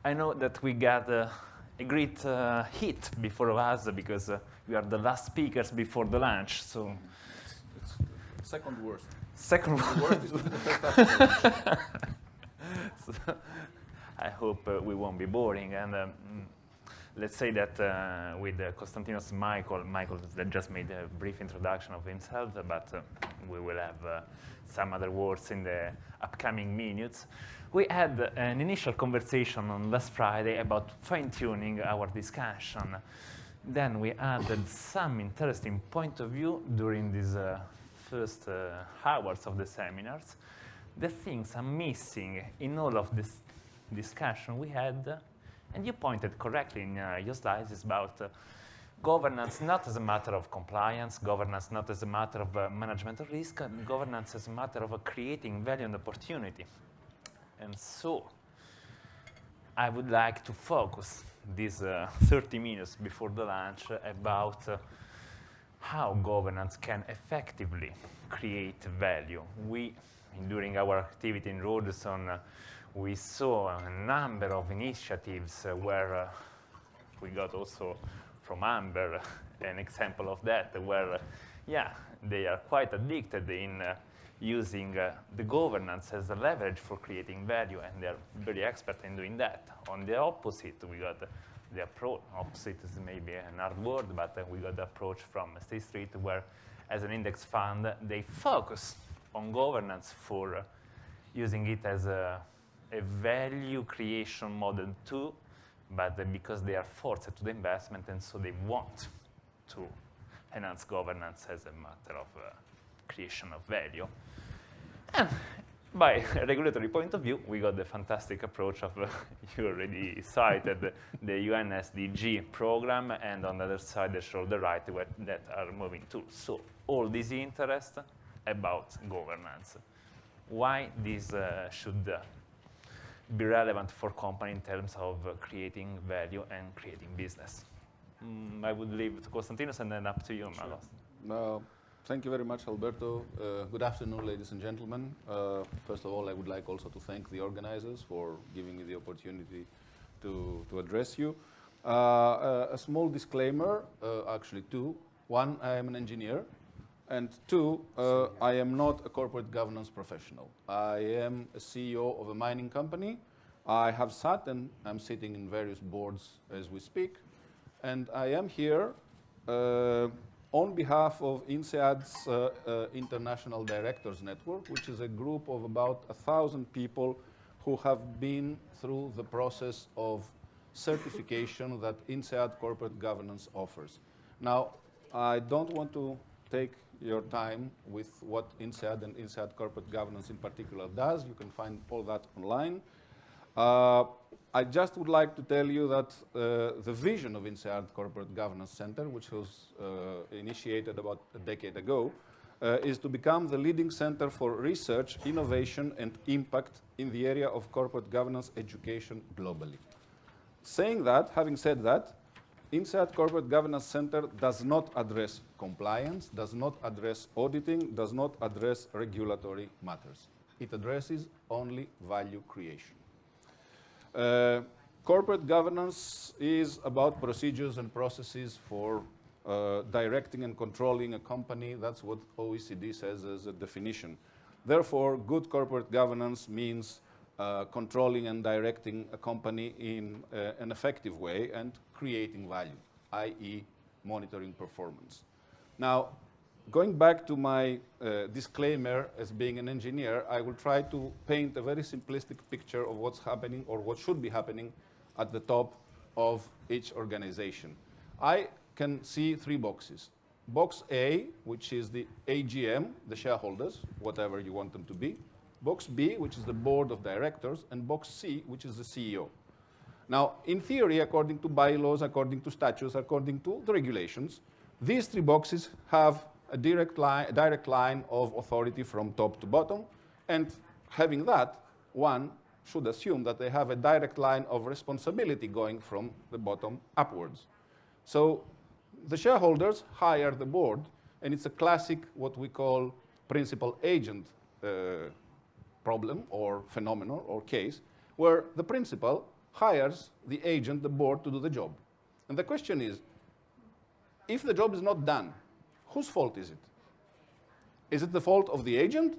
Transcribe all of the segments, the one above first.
I know that we got a great hit before us because we are the last speakers before the lunch. So it's second worst. Second worst is the first after. So I hope we won't be boring. And let's say that with Konstantinos Michael that just made a brief introduction of himself, but we will have some other words in the upcoming minutes. We had an initial conversation on last Friday about fine-tuning our discussion. Then we added some interesting point of view during these first hours of the seminars. The things I'm missing in all of this discussion we had, and you pointed correctly in your slides, is about governance not as a matter of compliance, governance not as a matter of management of risk, and governance as a matter of creating value and opportunity. And so I would like to focus these 30 minutes before the lunch about how governance can effectively create value. During our activity in Georgeson, we saw a number of initiatives where we got also from Amber an example of that, where, yeah, they are quite addicted in using the governance as a leverage for creating value, and they're very expert in doing that. On the opposite, we got the approach. Opposite is maybe an hard word, but we got the approach from State Street, where as an index fund, they focus on governance for using it as a value creation model too, but because they are forced to the investment, and so they want to enhance governance as a matter of creation of value. And by a regulatory point of view, we got the fantastic approach of, you already cited, the UNSDG program, and on the other side, the shareholder right that are moving too. So all this interest about governance. Why this should be relevant for company in terms of creating value and creating business? I would leave to Konstantinos and then up to you, Malos. Thank you very much, Alberto. Good afternoon, ladies and gentlemen. First of all, I would like also to thank the organizers for giving me the opportunity to address you. A small disclaimer, actually two. One, I am an engineer. And two, I am not a corporate governance professional. I am a CEO of a mining company. I have sat and I'm sitting in various boards as we speak. And I am here on behalf of INSEAD's International Directors Network, which is a group of about 1,000 people who have been through the process of certification that INSEAD corporate governance offers. Now, I don't want to take your time with what INSEAD and INSEAD corporate governance in particular does. You can find all that online. I just would like to tell you that the vision of INSEAD Corporate Governance Center, which was initiated about a decade ago, is to become the leading center for research, innovation, and impact in the area of corporate governance education globally. Saying that, having said that, INSEAD Corporate Governance Center does not address compliance, does not address auditing, does not address regulatory matters. It addresses only value creation. Corporate governance is about procedures and processes for directing and controlling a company. That's what OECD says as a definition. Therefore, good corporate governance means controlling and directing a company in an effective way and creating value, i.e. monitoring performance. Now, going back to my disclaimer as being an engineer, I will try to paint a very simplistic picture of what's happening or what should be happening at the top of each organization. I can see three boxes. Box A, which is the AGM, the shareholders, whatever you want them to be. Box B, which is the board of directors, and box C, which is the CEO. Now, in theory, according to bylaws, according to statutes, according to the regulations, these three boxes have a direct line of authority from top to bottom, and having that, one should assume that they have a direct line of responsibility going from the bottom upwards. So the shareholders hire the board, and it's a classic, what we call principal-agent problem or phenomenon or case, where the principal hires the agent, the board, to do the job. And the question is, if the job is not done, whose fault is it? Is it the fault of the agent?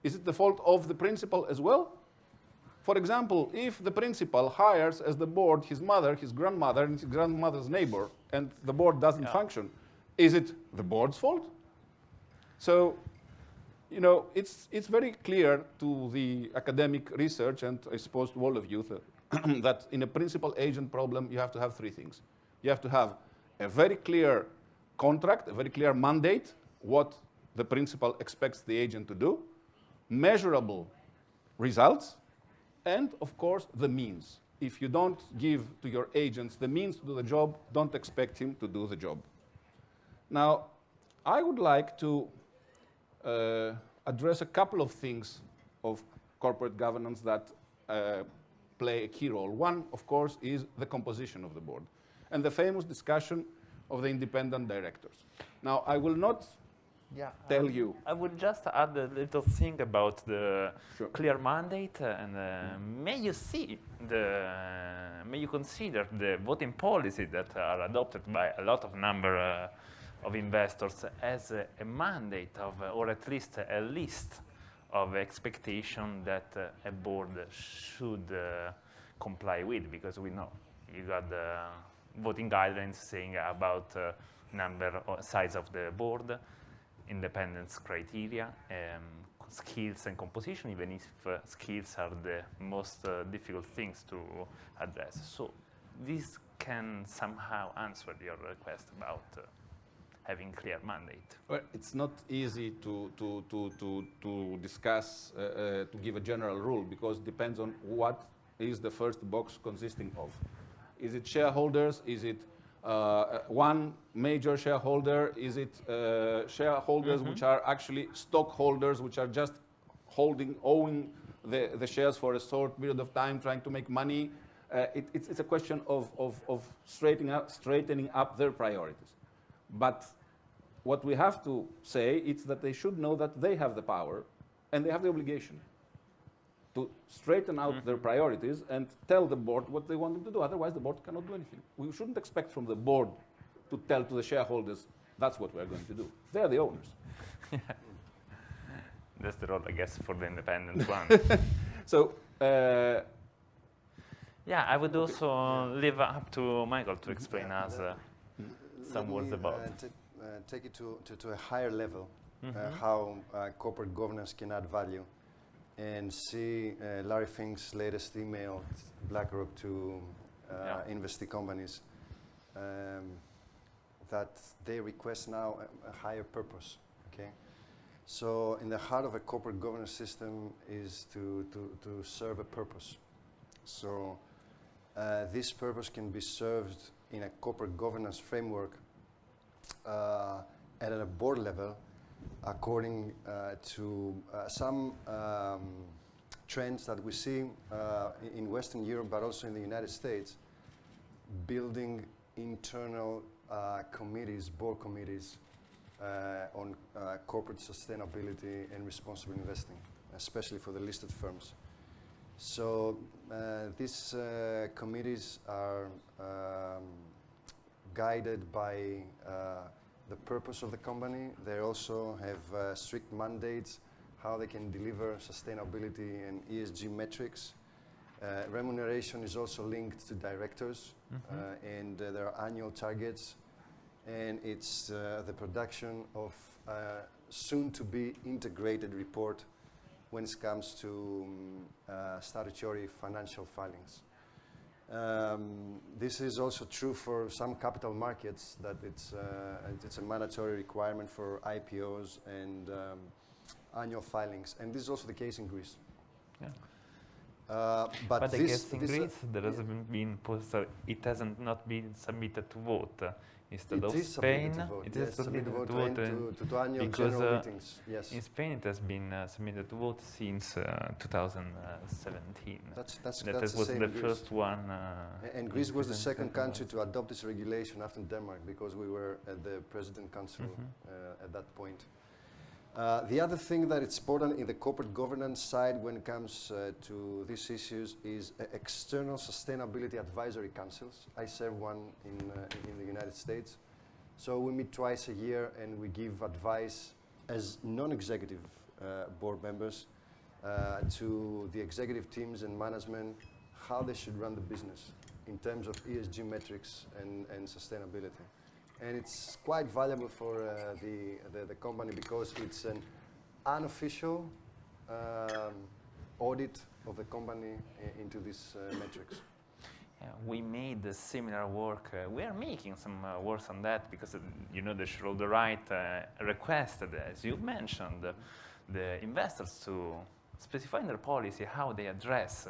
Is it the fault of the principal as well? For example, if the principal hires as the board his mother, his grandmother, and his grandmother's neighbor, and the board doesn't function, is it the board's fault? So, you know, it's very clear to the academic research, and I suppose to all of you, that in a principal-agent problem, you have to have three things. You have to have a very clear contract, a very clear mandate, what the principal expects the agent to do, measurable results, and, of course, the means. If you don't give to your agents the means to do the job, don't expect him to do the job. Now, I would like to address a couple of things of corporate governance that play a key role. One, of course, is the composition of the board and the famous discussion of the independent directors. Now, I will not tell you. I would just add a little thing about the clear mandate, and may you consider the voting policy that are adopted by a lot of number of investors as a mandate of, or at least a list of expectation that a board should comply with, because we know you got the voting guidelines saying about number or size of the board, independence criteria, skills and composition, even if skills are the most difficult things to address. So this can somehow answer your request about having clear mandate. Well, it's not easy to discuss, to give a general rule, because it depends on what is the first box consisting of. Is it shareholders? Is it one major shareholder? Is it shareholders which are actually stockholders, which are just owing the shares for a short period of time, trying to make money? It's a question of straightening up their priorities. But what we have to say is that they should know that they have the power and they have the obligation to straighten out their priorities and tell the board what they want them to do. Otherwise, the board cannot do anything. We shouldn't expect from the board to tell to the shareholders, that's what we're going to do. They're the owners. That's the role, I guess, for the independent one. So, yeah, I would also leave up to Michael to explain us some words about. Take it to a higher level, how corporate governance can add value, and see Larry Fink's latest email, BlackRock, to investee companies, that they request now a higher purpose. Okay, so in the heart of a corporate governance system is to serve a purpose. So this purpose can be served in a corporate governance framework at a board level, according to some trends that we see in Western Europe, but also in the United States, building internal committees, board committees, on corporate sustainability and responsible investing, especially for the listed firms. So these committees are guided by the purpose of the company. They also have strict mandates, how they can deliver sustainability and ESG metrics. Remuneration is also linked to directors, and there are annual targets, and it's the production of soon-to-be integrated report when it comes to statutory financial filings. This is also true for some capital markets, that it's a mandatory requirement for IPOs and annual filings, and this is also the case in Greece. Yeah. But I guess in Greece there hasn't been it hasn't not been submitted to vote. Instead of Spain, it is submitted to vote to annual general meetings. Yes. In Spain it has been submitted to vote since 2017. That was the first one. And Greece was the second country to adopt this regulation after Denmark, because we were at the President Council at that point. The other thing that it's important in the corporate governance side when it comes to these issues is external sustainability advisory councils. I serve one in the United States. So we meet twice a year and we give advice as non-executive board members to the executive teams and management how they should run the business in terms of ESG metrics and sustainability. And it's quite valuable for the company because it's an unofficial audit of the company into these metrics. Yeah, we made the similar work. We are making some work on that because, the shareholder right requested, as you mentioned, the investors to specify in their policy how they address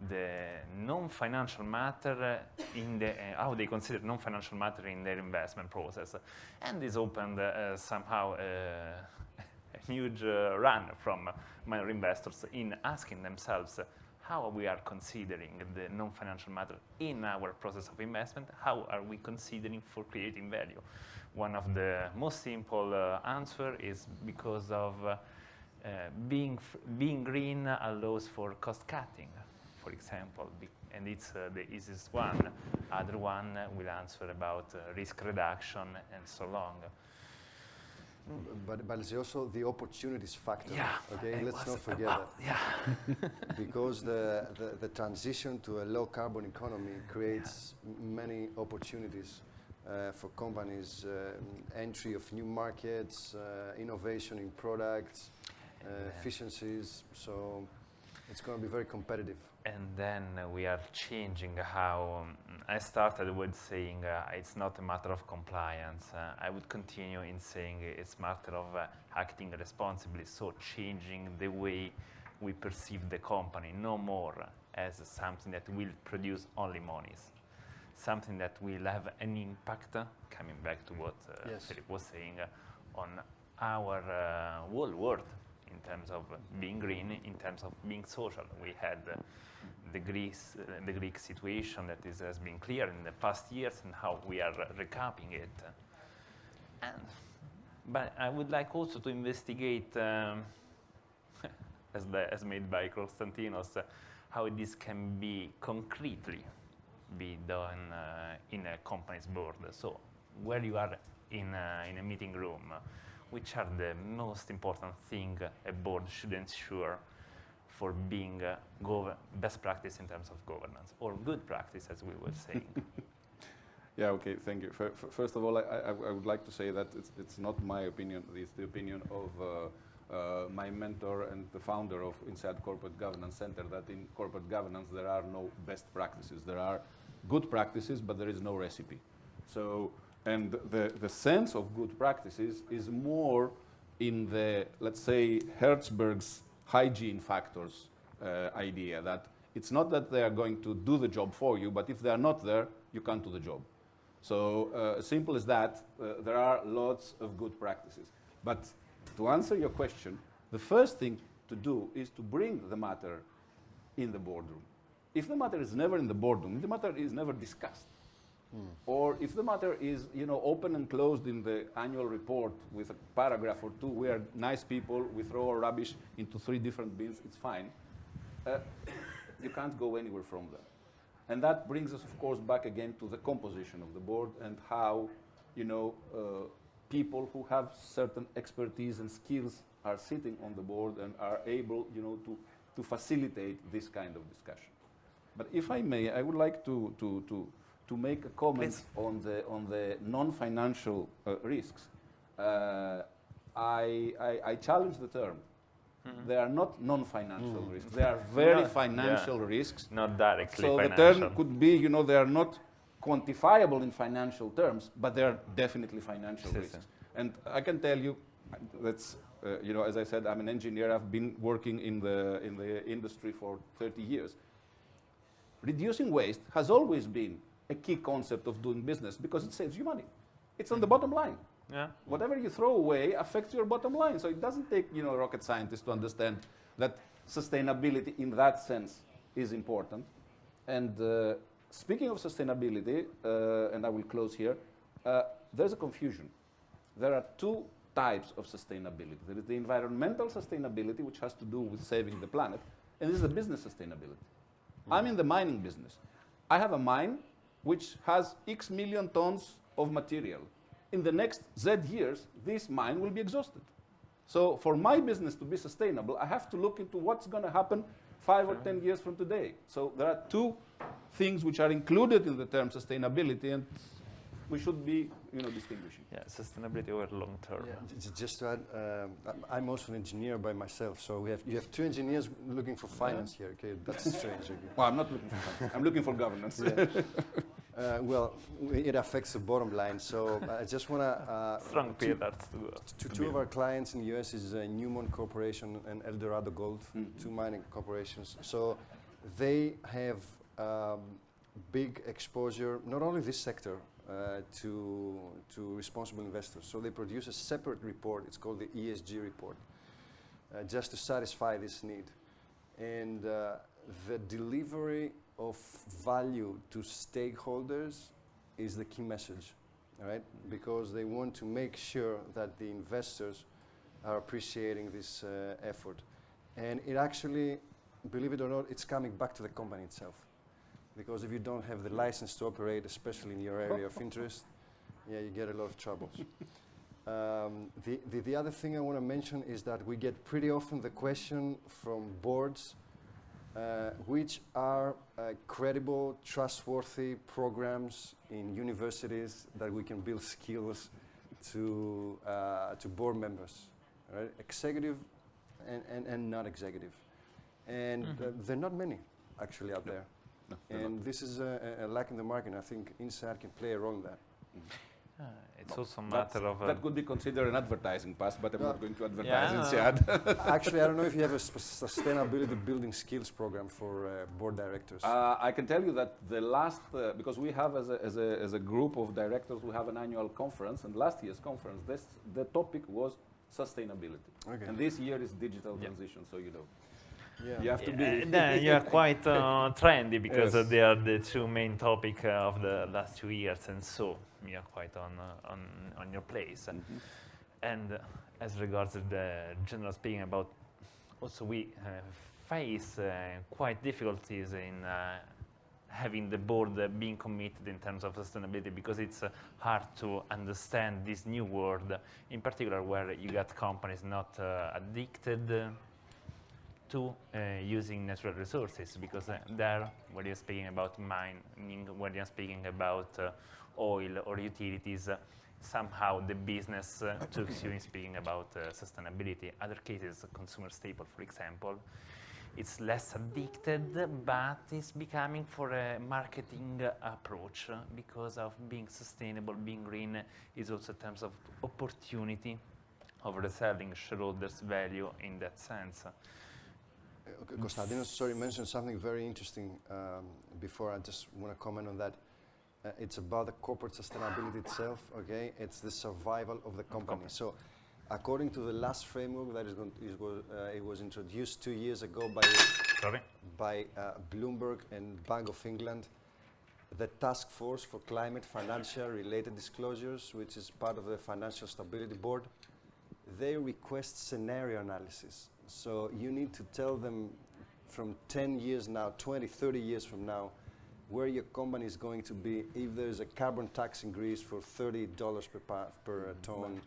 the non-financial matter how they consider non-financial matter in their investment process. And this opened somehow a huge run from minor investors in asking themselves how we are considering the non-financial matter in our process of investment, how are we considering for creating value. One of the most simple answer is because of being green allows for cost cutting, for example, and it's the easiest one. Other one will answer about risk reduction and so on. But it's also the opportunities factor. Yeah, okay, let's not forget that. Yeah. Because the transition to a low carbon economy creates many opportunities for companies, entry of new markets, innovation in products, efficiencies. So it's going to be very competitive. And then we are changing how I started with saying it's not a matter of compliance. I would continue in saying it's a matter of acting responsibly, so changing the way we perceive the company, no more as something that will produce only monies, something that will have an impact, coming back to what Philip was saying, on our whole world in terms of being green, in terms of being social. We had the Greek situation that has been clear in the past years and how we are recapping it. But I would like also to investigate, as made by Konstantinos, how this can be concretely be done in a company's board. So where you are in a meeting room, which are the most important things a board should ensure for being best practice in terms of governance, or good practice, as we were saying? Yeah, okay, thank you. First of all, I would like to say that it's not my opinion, it's the opinion of my mentor and the founder of INSEAD Corporate Governance Center, that in corporate governance there are no best practices. There are good practices, but there is no recipe. So, and the sense of good practices is more in the, let's say, Hertzberg's hygiene factors idea, that it's not that they are going to do the job for you, but if they are not there, you can't do the job. So simple as that, there are lots of good practices. But to answer your question, the first thing to do is to bring the matter in the boardroom. If the matter is never in the boardroom, the matter is never discussed. Or if the matter is, open and closed in the annual report with a paragraph or two, we are nice people, we throw our rubbish into 3 different bins, it's fine. You can't go anywhere from there. And that brings us, of course, back again to the composition of the board and how, people who have certain expertise and skills are sitting on the board and are able, to facilitate this kind of discussion. But if I may, I would like to make a comment on the non-financial risks. I challenge the term. Mm-hmm. They are not non-financial risks. They are very financial risks. Not directly so financial. So the term could be, they are not quantifiable in financial terms, but they are definitely financial risks. And I can tell you, that's, as I said, I'm an engineer. I've been working in the industry for 30 years. Reducing waste has always been a key concept of doing business because it saves you money. It's on the bottom line. Yeah. Whatever you throw away affects your bottom line. So it doesn't take, a rocket scientist to understand that sustainability in that sense is important. And speaking of sustainability, and I will close here, there's a confusion. There are 2 types of sustainability. There is the environmental sustainability, which has to do with saving the planet, and there's the business sustainability. I'm in the mining business. I have a mine which has X million tons of material. In the next Z years, this mine will be exhausted. So for my business to be sustainable, I have to look into what's going to happen 5 or 10 years from today. So there are two things which are included in the term sustainability, and we should be, distinguishing. Yeah, sustainability over long term. Yeah. Just to add, I'm also an engineer by myself, so you have two engineers looking for finance here. Okay, that's strange. Okay. Well, I'm not looking for finance. I'm looking for governance. Well, it affects the bottom line. So I just want to strong pillars to two of our clients in the US is Newmont Corporation and Eldorado Gold, two mining corporations. So they have big exposure, not only this sector, to responsible investors. So they produce a separate report. It's called the ESG report, just to satisfy this need. And the delivery of value to stakeholders is the key message, all right? Because they want to make sure that the investors are appreciating this effort. And it actually, believe it or not, it's coming back to the company itself. Because if you don't have the license to operate, especially in your area of interest, yeah, you get a lot of troubles. The other thing I want to mention is that we get pretty often the question from boards, which are credible, trustworthy programs in universities that we can build skills to board members, right? Executive and non-executive. And there are not many actually out there. No, and this is a lack in the market. I think INSEAD can play a role in that. It's also a matter of... that could be considered an advertising pass, but I'm not going to advertise INSEAD. Actually, I don't know if you have a sustainability building skills program for board directors. I can tell you that the last, because we have as a group of directors, we have an annual conference, and last year's conference, the topic was sustainability. Okay. And this year is digital transition, so you know. Yeah. You have to be. Then you are quite trendy because they are the two main topics of the last 2 years, and so you are quite on your place. And as regards to the general speaking about, also we face quite difficulties in having the board being committed in terms of sustainability, because it's hard to understand this new world, in particular where you got companies not addicted to using natural resources, because there, when you're speaking about mining, when you're speaking about oil or utilities, somehow the business took you in speaking about sustainability. Other cases, consumer staple, for example, it's less addicted, but it's becoming for a marketing approach, because of being sustainable, being green is also in terms of opportunity of reselling shareholders' value in that sense. Konstantinos, sorry, mentioned something very interesting before. I just want to comment on that. It's about the corporate sustainability itself, okay? It's the survival of the company. So according to the last framework that it was introduced 2 years ago by Bloomberg and Bank of England, the Task Force for Climate Financial Related Disclosures, which is part of the Financial Stability Board, they request scenario analysis. So you need to tell them from 10 years now, 20, 30 years from now, where your company is going to be if there's a carbon tax increase for $30 per ton,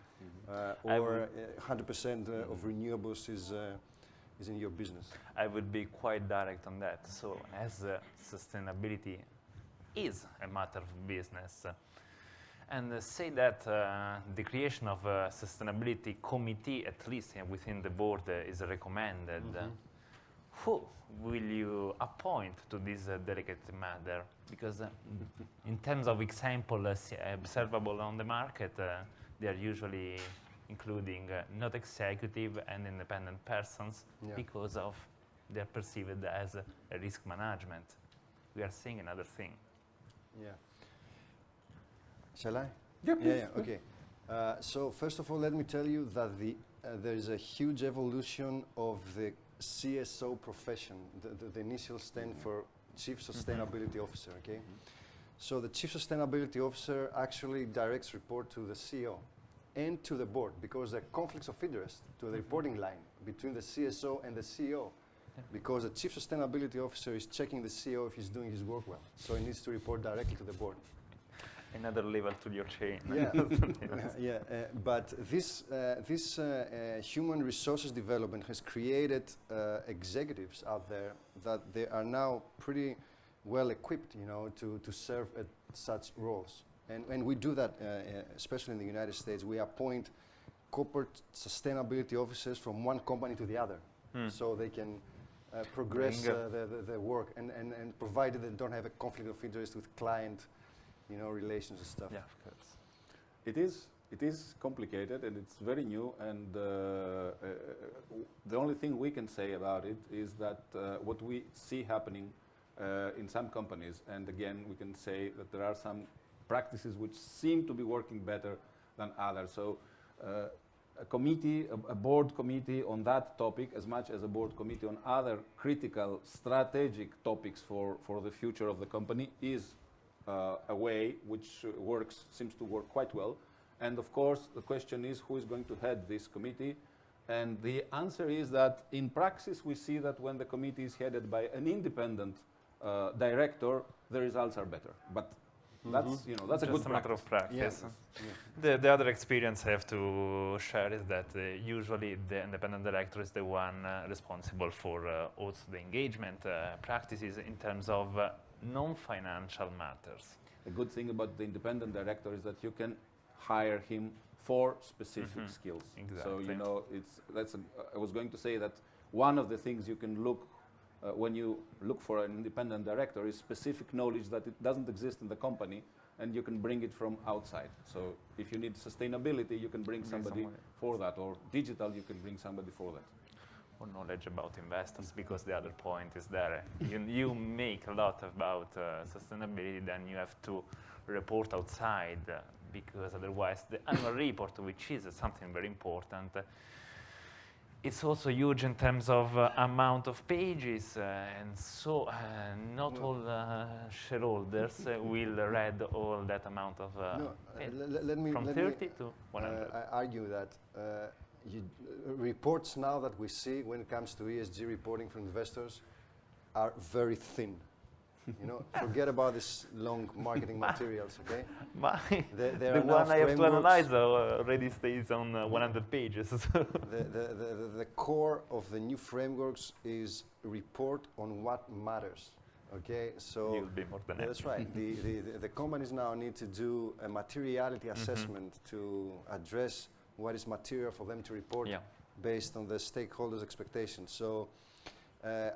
or 100% of renewables is in your business. I would be quite direct on that. So as sustainability is a matter of business, and say that the creation of a sustainability committee, at least within the board, is recommended. Who will you appoint to this delicate matter? Because in terms of example observable on the market, they are usually including not executive and independent persons, because of they are perceived as a risk management. We are seeing another thing. Yeah. Shall I? Yeah, okay. So first of all, let me tell you that there is a huge evolution of the CSO profession. The initial stand for Chief Sustainability Officer, okay? So the Chief Sustainability Officer actually directs report to the CEO, and to the board, because there are conflicts of interest to the reporting line between the CSO and the CEO. Because the chief sustainability officer is checking the CEO if he's doing his work well. So he needs to report directly to the board. Another level to your chain. Yeah. But this human resources development has created executives out there that they are now pretty well equipped, to serve at such roles. And we do that, especially in the United States. We appoint corporate sustainability officers from one company to the other, so they can progress the work, and provided they don't have a conflict of interest with client, relations and stuff. Yeah, of course. It is complicated and it's very new, and the only thing we can say about it is that what we see happening in some companies, and again we can say that there are some practices which seem to be working better than others. So a board committee on that topic, as much as a board committee on other critical strategic topics for the future of the company, is a way which seems to work quite well. And of course, the question is, who is going to head this committee? And the answer is that in practice, we see that when the committee is headed by an independent director, the results are better. But that's a good matter of practice. Yes. The other experience I have to share is that usually the independent director is the one responsible for also the engagement practices in terms of non-financial matters. The good thing about the independent director is that you can hire him for specific skills. Exactly. So I was going to say that one of the things you can look when you look for an independent director is specific knowledge that it doesn't exist in the company, and you can bring it from outside. So if you need sustainability, you can bring somebody for that, or digital, you can bring somebody for that. Or knowledge about investors, because the other point is that you make a lot about sustainability, then you have to report outside, because otherwise the annual report, which is something very important, it's also huge in terms of amount of pages, and so not all shareholders will read all that amount of from 30 to 100. I argue that reports now that we see when it comes to ESG reporting from investors are very thin. Forget about this long marketing materials, okay? The one I have to analyze already stays on 100 pages. The core of the new frameworks is report on what matters, okay? So you'll be more than that's right. The companies now need to do a materiality assessment to address what is material for them to report based on the stakeholders' expectations. So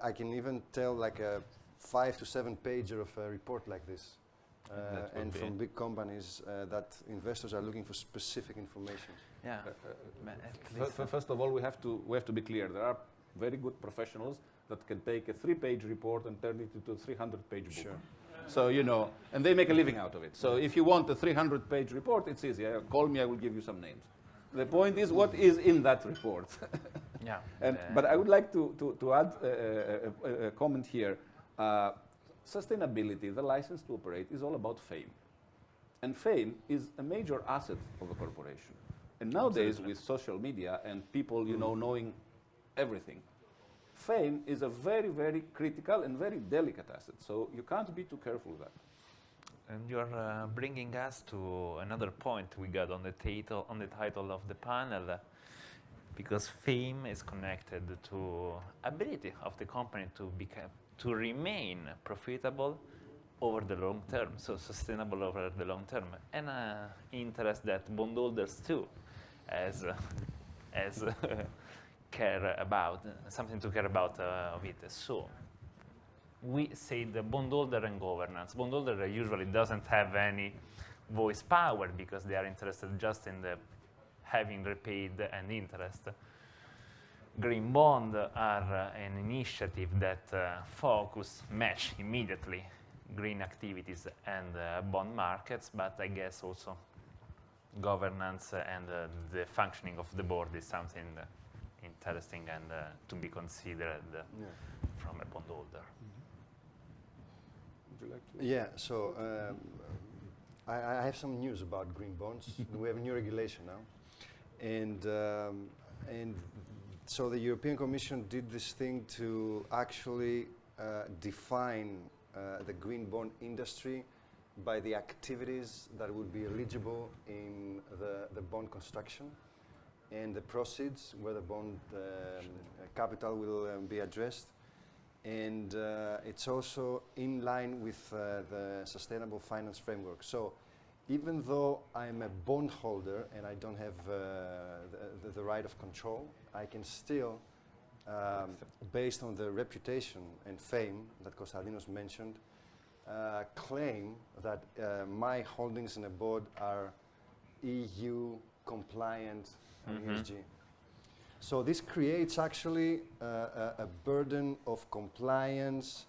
I can even tell like a 5 to 7 pager of a report like this, and from big companies that investors are looking for specific information. Yeah. First of all, we have to be clear. There are very good professionals that can take a 3-page report and turn it into a 300-page book. Sure. So and they make a living out of it. So if you want a 300-page report, it's easy. Call me, I will give you some names. The point is, what is in that report? Yeah. But I would like to add a comment here. Sustainability, the license to operate, is all about fame. And fame is a major asset of a corporation. And nowadays, with social media and people, knowing everything, fame is a very, very critical and very delicate asset. So you can't be too careful with that. And you're bringing us to another point we got on the title of the panel, because fame is connected to ability of the company to remain profitable over the long term, so sustainable over the long term, and interest that bondholders too, as care about, something to care about of it. So we say the bondholder and governance. Bondholder usually doesn't have any voice power because they are interested just in the having repaid an interest. Green bond are an initiative that match immediately green activities and bond markets, but I guess also governance and the functioning of the board is something interesting and to be considered from a bondholder. Would you like to? Yeah, so I have some news about green bonds. We have a new regulation now. And so the European Commission did this thing to actually define the green bond industry by the activities that would be eligible in the bond construction and the proceeds where the bond capital will be addressed. And it's also in line with the sustainable finance framework. So even though I'm a bondholder and I don't have the right of control, I can still, based on the reputation and fame that Konstantinos mentioned, claim that my holdings in a board are EU compliant and ESG. So this creates actually a burden of compliance,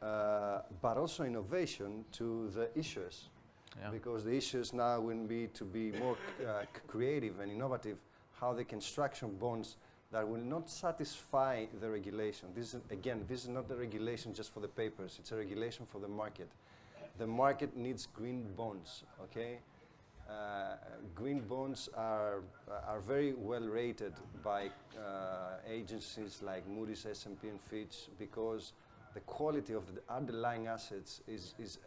but also innovation to the issuers. Yeah. Because the issues now will be to be more creative and innovative, how they can structure bonds that will not satisfy the regulation. This is, again, this is not a regulation just for the papers, it's a regulation for the market. The market needs green bonds, okay? Green bonds are very well rated by agencies like Moody's, S&P and Fitch because the quality of the underlying assets is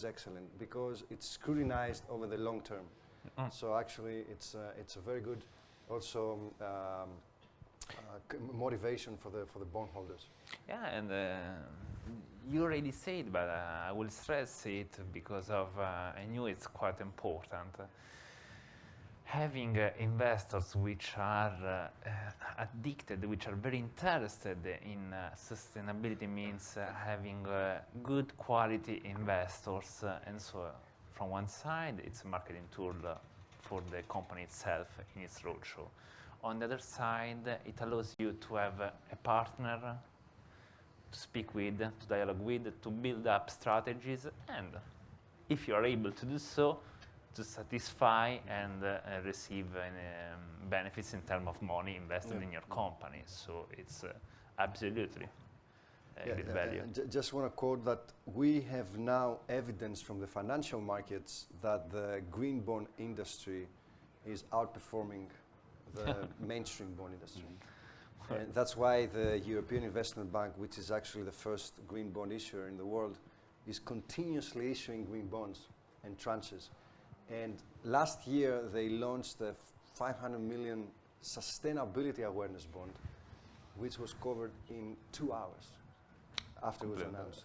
excellent because it's scrutinized over the long term. So actually it's a very good also motivation for the bondholders. Yeah, and you already said, but I will stress it because of I knew it's quite important. Having investors which are addicted, which are very interested in sustainability means having good quality investors. And so from one side, it's a marketing tool for the company itself in its roadshow. On the other side, it allows you to have a partner to speak with, to dialogue with, to build up strategies, and if you are able to do so, to satisfy and receive benefits in terms of money invested in your company. So it's absolutely a good value. Just want to quote that we have now evidence from the financial markets that the green bond industry is outperforming the mainstream bond industry. And that's why the European Investment Bank, which is actually the first green bond issuer in the world, is continuously issuing green bonds and tranches. And last year, they launched the 500 million sustainability awareness bond, which was covered in 2 hours after it was announced.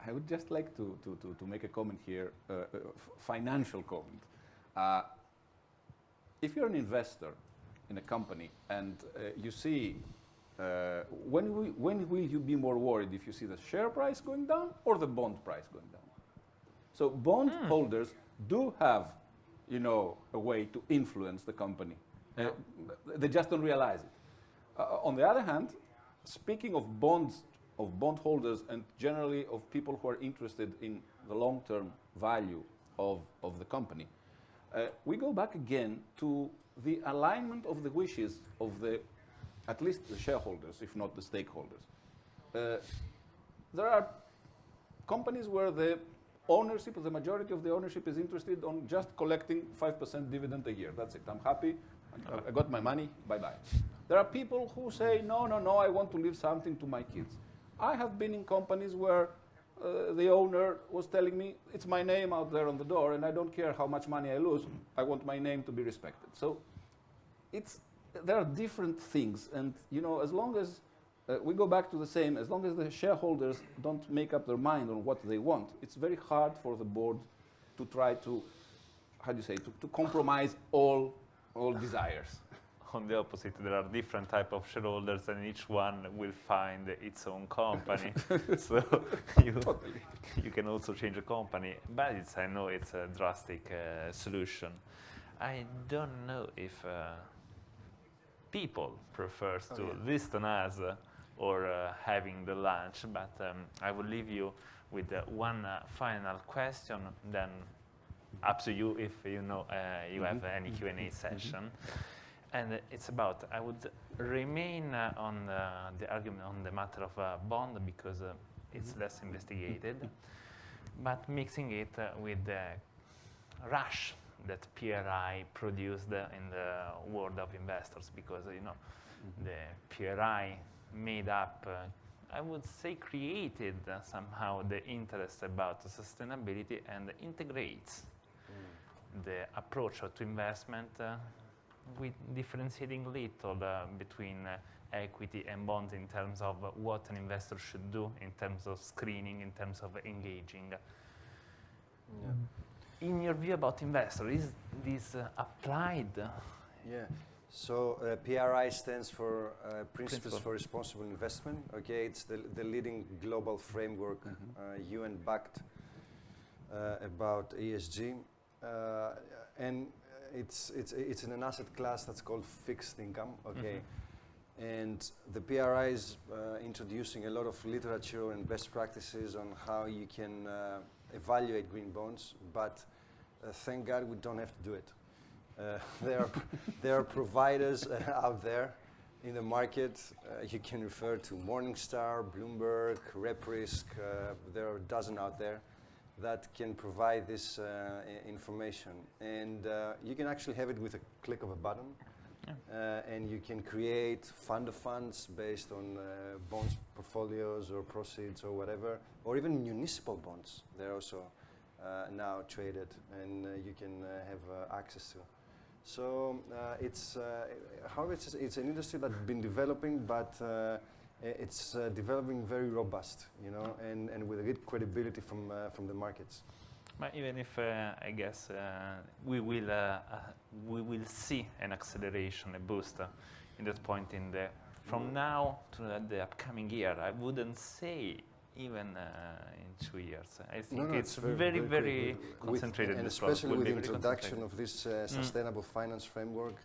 I would just like to make a comment here, financial comment. If you're an investor in a company and you see, when will you be more worried if you see the share price going down or the bond price going down? So bond holders do have, a way to influence the company. They just don't realize it. On the other hand, speaking of bonds, of bondholders, and generally of people who are interested in the long-term value of the company, we go back again to the alignment of the wishes of at least the shareholders, if not the stakeholders. There are companies where the majority of the ownership is interested on just collecting 5% dividend a year. That's it. I'm happy. I got my money. Bye-bye. There are people who say, no, I want to leave something to my kids. I have been in companies where the owner was telling me, it's my name out there on the door, and I don't care how much money I lose. I want my name to be respected. So there are different things. And, as long as we go back to the same, as long as the shareholders don't make up their mind on what they want, it's very hard for the board to try to, to compromise all desires. On the opposite, there are different type of shareholders, and each one will find its own company. So you can also change a company, but I know it's a drastic solution. I don't know if people prefers to listen us or having the lunch, but I will leave you with one final question, then up to you if you have any Q&A session. And it's about, I would remain on the argument on the matter of bond because it's less investigated, but mixing it with the rush that PRI produced in the world of investors, because the PRI made up, I would say, created somehow the interest about sustainability and integrates the approach to investment with differentiating little between equity and bonds in terms of what an investor should do, in terms of screening, in terms of engaging. Yeah. In your view about investors, is this applied? Yeah. So PRI stands for Principles for Responsible Investment. Okay, it's the leading global framework, UN-backed, about ESG, and it's in an asset class that's called fixed income. Okay, and the PRI is introducing a lot of literature and best practices on how you can evaluate green bonds, but thank God we don't have to do it. There are providers out there in the market. You can refer to Morningstar, Bloomberg, RepRisk. There are a dozen out there that can provide this information. And you can actually have it with a click of a button. Yeah. And you can create fund of funds based on bonds portfolios or proceeds or whatever, or even municipal bonds. They're also now traded, and you can have access to. So however, it's an industry that's been developing, but it's developing very robust, and with a good credibility from the markets. But even if I guess we will see an acceleration, a boost in that point from now to the upcoming year. I wouldn't say even in 2 years. I think it's very concentrated. And especially with the introduction of this sustainable finance framework,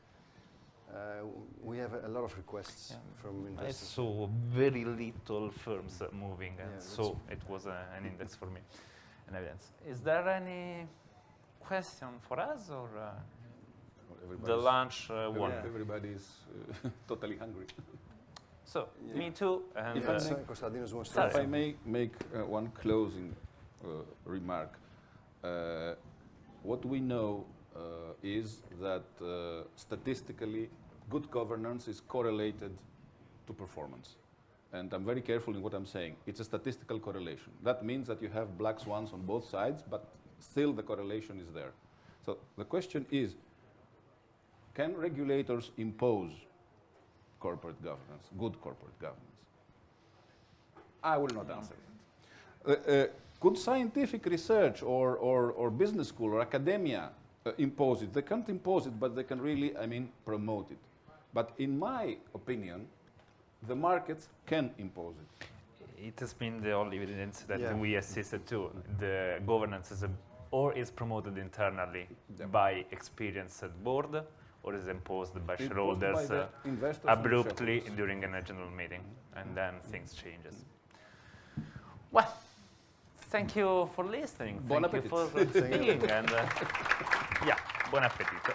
we have a lot of requests from investors. I saw very little firms moving, and so it was an index for me, an evidence. Is there any question for us, or the lunch one? Everybody's totally hungry. So, me too. And Konstantinos wants to. If I may make one closing remark, what we know is that statistically, good governance is correlated to performance. And I'm very careful in what I'm saying. It's a statistical correlation. That means that you have black swans on both sides, but still the correlation is there. So the question is, can regulators impose corporate governance, good corporate governance? I will not answer it. Could scientific research or business school or academia impose it? They can't impose it, but they can really, promote it. But in my opinion, the markets can impose it. It has been the only evidence that we assisted to. The governance is promoted internally by experienced board, or is imposed by shareholders abruptly during a general meeting, and then things changes. Well, thank you for listening. Buon thank appetito. you for speaking, and buon appetito.